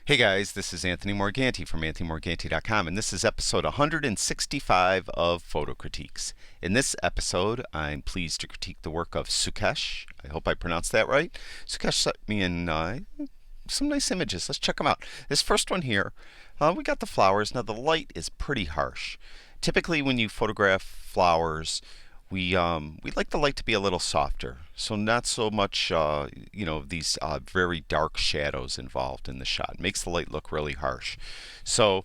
Hey guys, this is Anthony Morganti from anthonymorganti.com, and this is episode 165 of Photo Critiques. In this episode, I'm pleased to critique the work of Sukhesh. I hope I pronounced that right. Sukhesh sent me in some nice images. Let's check them out. This first one here, we got the flowers. Now the light is pretty harsh. Typically, when you photograph flowers, we like the light to be a little softer, so not so much these very dark shadows involved in the shot. It makes the light look really harsh. So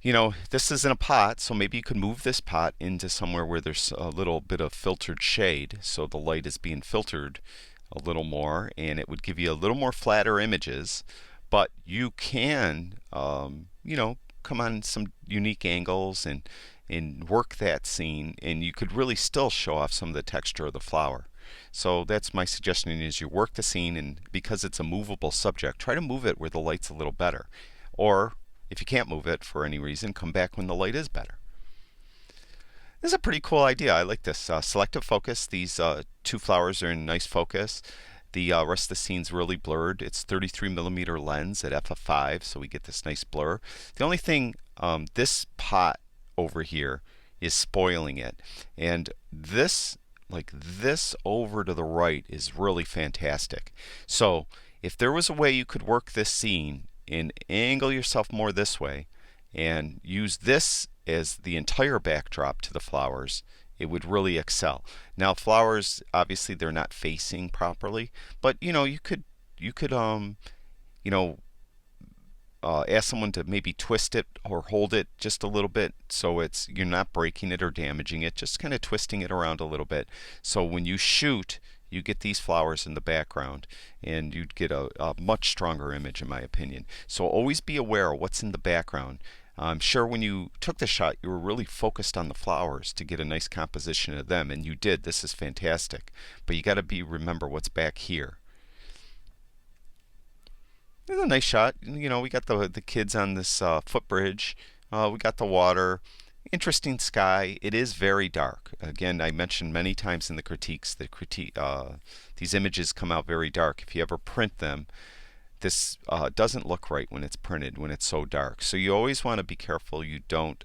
this is in a pot, so maybe you could move this pot into somewhere where there's a little bit of filtered shade, so the light is being filtered a little more, and it would give you a little more flatter images. But you can come on some unique angles and work that scene, and you could really still show off some of the texture of the flower. So that's my suggestion, is you work the scene, and because it's a movable subject, try to move it where the light's a little better. Or if you can't move it for any reason, come back when the light is better. This is a pretty cool idea. I like this. Selective focus. These two flowers are in nice focus. The rest of the scene's really blurred. It's 33mm lens at f/5, so we get this nice blur. The only thing, this pot over here is spoiling it, and this, like this over to the right, is really fantastic. So if there was a way you could work this scene and angle yourself more this way and use this as the entire backdrop to the flowers, it would really excel. Now flowers, obviously they're not facing properly, but you could ask someone to maybe twist it or hold it just a little bit, so you're not breaking it or damaging it, just kind of twisting it around a little bit. So when you shoot, you get these flowers in the background, and you'd get a much stronger image, in my opinion. So always be aware of what's in the background. I'm sure when you took the shot, you were really focused on the flowers to get a nice composition of them, and you did. This is fantastic. But you got to remember what's back here. It's a nice shot. We got the kids on this footbridge. We got the water. Interesting sky. It is very dark. Again, I mentioned many times in the critiques that these images come out very dark. If you ever print them, this doesn't look right when it's printed, when it's so dark. So you always want to be careful you don't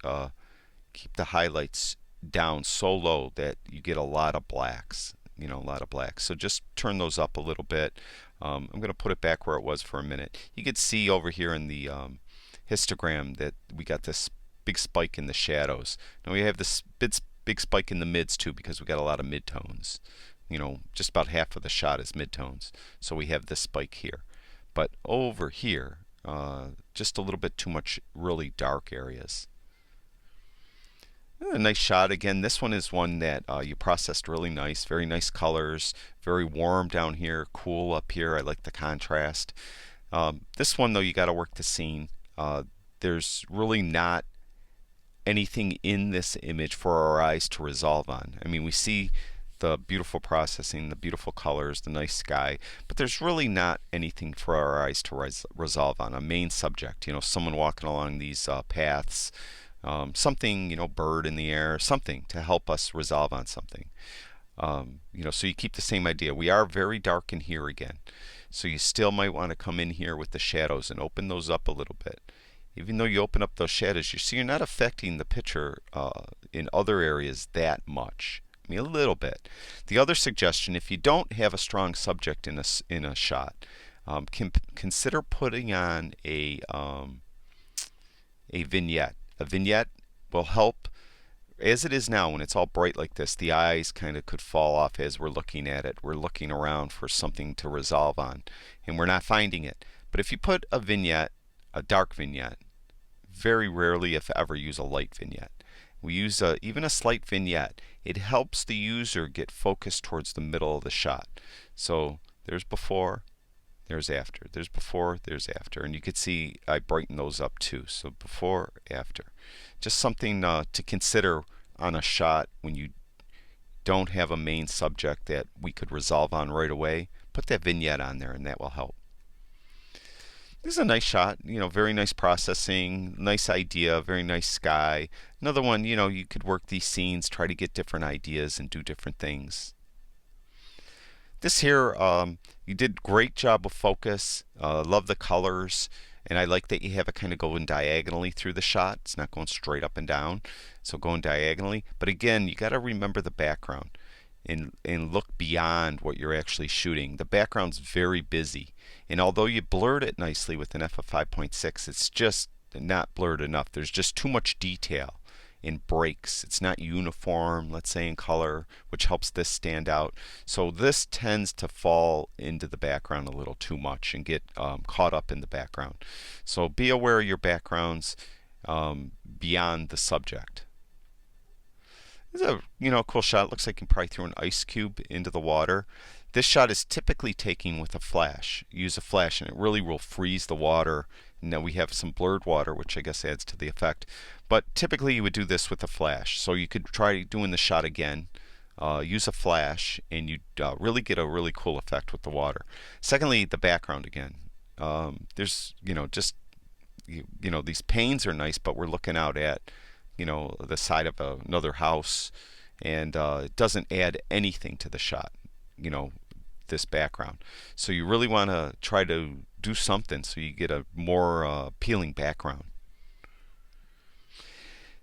keep the highlights down so low that you get a lot of blacks. A lot of blacks. So just turn those up a little bit. I'm going to put it back where it was for a minute. You could see over here in the histogram that we got this big spike in the shadows. Now we have this big spike in the mids too, because we got a lot of midtones. Just about half of the shot is midtones. So we have this spike here. But over here, just a little bit too much really dark areas. A nice shot. Again, this one is one that you processed really nice. Very nice colors. Very warm down here. Cool up here. I like the contrast. This one, though, you got to work the scene. There's really not anything in this image for our eyes to resolve on. I mean, we see the beautiful processing, the beautiful colors, the nice sky, but there's really not anything for our eyes to resolve on. A main subject, someone walking along these paths, something, bird in the air, something to help us resolve on something. So you keep the same idea. We are very dark in here again, so you still might want to come in here with the shadows and open those up a little bit. Even though you open up those shadows, you see you're not affecting the picture in other areas that much. I mean, a little bit. The other suggestion, if you don't have a strong subject in a shot, consider putting on a vignette. A vignette will help. As it is now, when it's all bright like this, the eyes kind of could fall off as we're looking at it. We're looking around for something to resolve on, and we're not finding it. But if you put a vignette, a dark vignette, very rarely, if ever, use a light vignette. We use even a slight vignette. It helps the user get focused towards the middle of the shot. So there's before, there's after. There's before, there's after. And you can see I brighten those up too. So before, after. Just something to consider on a shot when you don't have a main subject that we could resolve on right away. Put that vignette on there, and that will help. This is a nice shot, very nice processing, nice idea, very nice sky. Another one, you could work these scenes, try to get different ideas and do different things. This here, you did great job of focus. Love the colors. And I like that you have it kind of going diagonally through the shot. It's not going straight up and down, so going diagonally. But again, you got to remember the background and look beyond what you're actually shooting. The background's very busy, and although you blurred it nicely with an f of 5.6, it's just not blurred enough. There's just too much detail in breaks. It's not uniform, let's say, in color, which helps this stand out. So this tends to fall into the background a little too much and get caught up in the background. So be aware of your backgrounds beyond the subject. This is a cool shot. It looks like you probably threw an ice cube into the water. This shot is typically taken with a flash. Use a flash and it really will freeze the water. Now we have some blurred water, which I guess adds to the effect. But typically you would do this with a flash. So you could try doing the shot again. Use a flash and you really get a really cool effect with the water. Secondly, the background again. There's just these panes are nice, but we're looking out at the side of another house, and it doesn't add anything to the shot, this background. So you really want to try to do something so you get a more appealing background.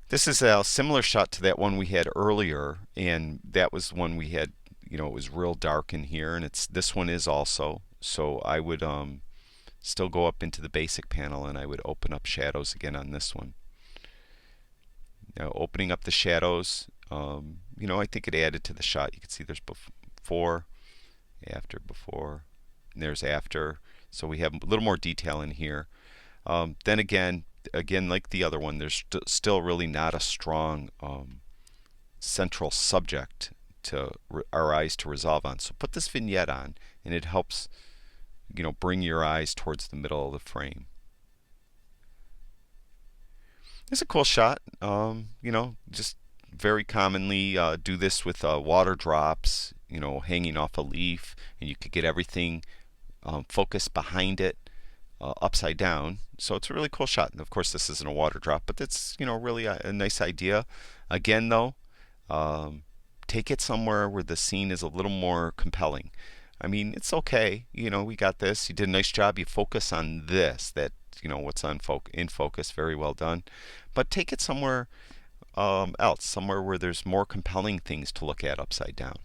This is a similar shot to that one we had earlier, and that was one we had, it was real dark in here, and this one is also. So I would still go up into the basic panel and I would open up shadows again on this one. Now, opening up the shadows, I think it added to the shot. You can see there's before, after, before, and there's after. So we have a little more detail in here. Then again, like the other one, there's still really not a strong central subject to our eyes to resolve on. So put this vignette on, and it helps, bring your eyes towards the middle of the frame. It's a cool shot. Just very commonly do this with water drops, hanging off a leaf, and you could get everything focused behind it upside down. So it's a really cool shot. And of course, this isn't a water drop, but it's really a nice idea. Again, though, take it somewhere where the scene is a little more compelling. I mean, it's okay. We got this. You did a nice job. You focus on this. What's in focus. Very well done. But take it somewhere else, somewhere where there's more compelling things to look at upside down.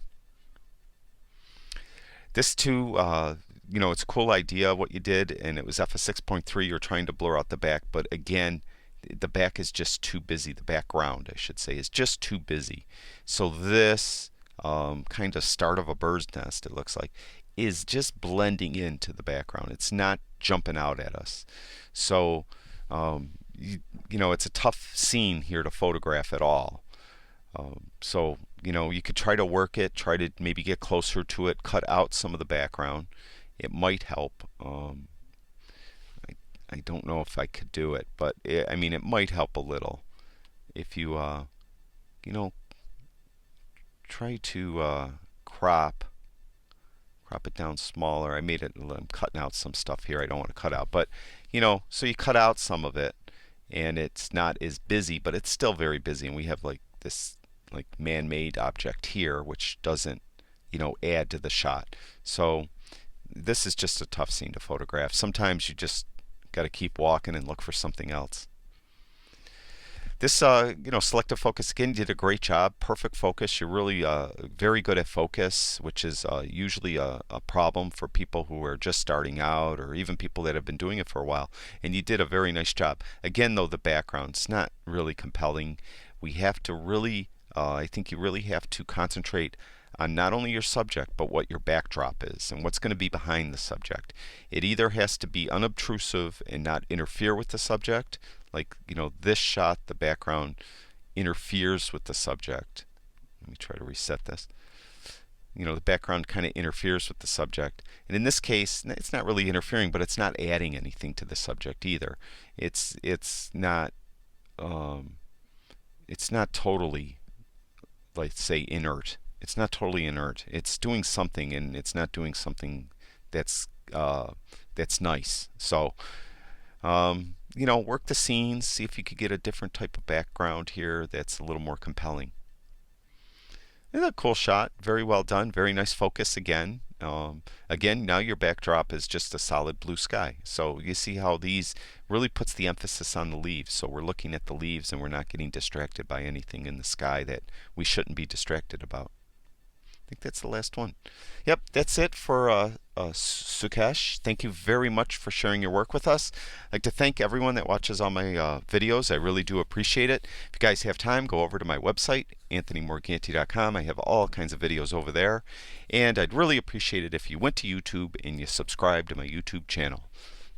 This too, it's a cool idea what you did, and it was f of 6.3. You're trying to blur out the back, but again, the back is just too busy. The background, I should say, is just too busy. So this kind of start of a bird's nest, it looks like, is just blending into the background. It's not jumping out at us. So it's a tough scene here to photograph at all. So you could try to work it, try to maybe get closer to it, cut out some of the background. It might help. I don't know if I could do it, but it might help a little if you try to crop it down smaller. I'm cutting out some stuff here I don't want to cut out, but so you cut out some of it and it's not as busy, but it's still very busy, and we have this man-made object here which doesn't add to the shot. So this is just a tough scene to photograph. Sometimes you just got to keep walking and look for something else. This, selective focus again, did a great job. Perfect focus. You're really very good at focus, which is usually a problem for people who are just starting out, or even people that have been doing it for a while. And you did a very nice job. Again, though, the background's not really compelling. We have to really, I think you really have to concentrate on not only your subject, but what your backdrop is and what's going to be behind the subject. It either has to be unobtrusive and not interfere with the subject. Like, this shot, the background interferes with the subject. Let me try to reset this. The background kind of interferes with the subject. And in this case, it's not really interfering, but it's not adding anything to the subject either. It's not totally, let's say, inert. It's not totally inert. It's doing something, and it's not doing something that's nice. So, work the scenes, see if you could get a different type of background here that's a little more compelling. It's a cool shot. Very well done. Very nice focus again. Again, now your backdrop is just a solid blue sky. So you see how these really puts the emphasis on the leaves. So we're looking at the leaves and we're not getting distracted by anything in the sky that we shouldn't be distracted about. I think that's the last one. Yep, that's it for Sukhesh. Thank you very much for sharing your work with us. I'd like to thank everyone that watches all my videos. I really do appreciate it. If you guys have time, go over to my website, anthonymorganti.com. I have all kinds of videos over there. And I'd really appreciate it if you went to YouTube and you subscribed to my YouTube channel.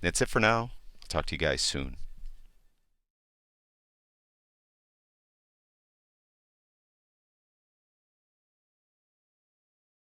That's it for now. I'll talk to you guys soon.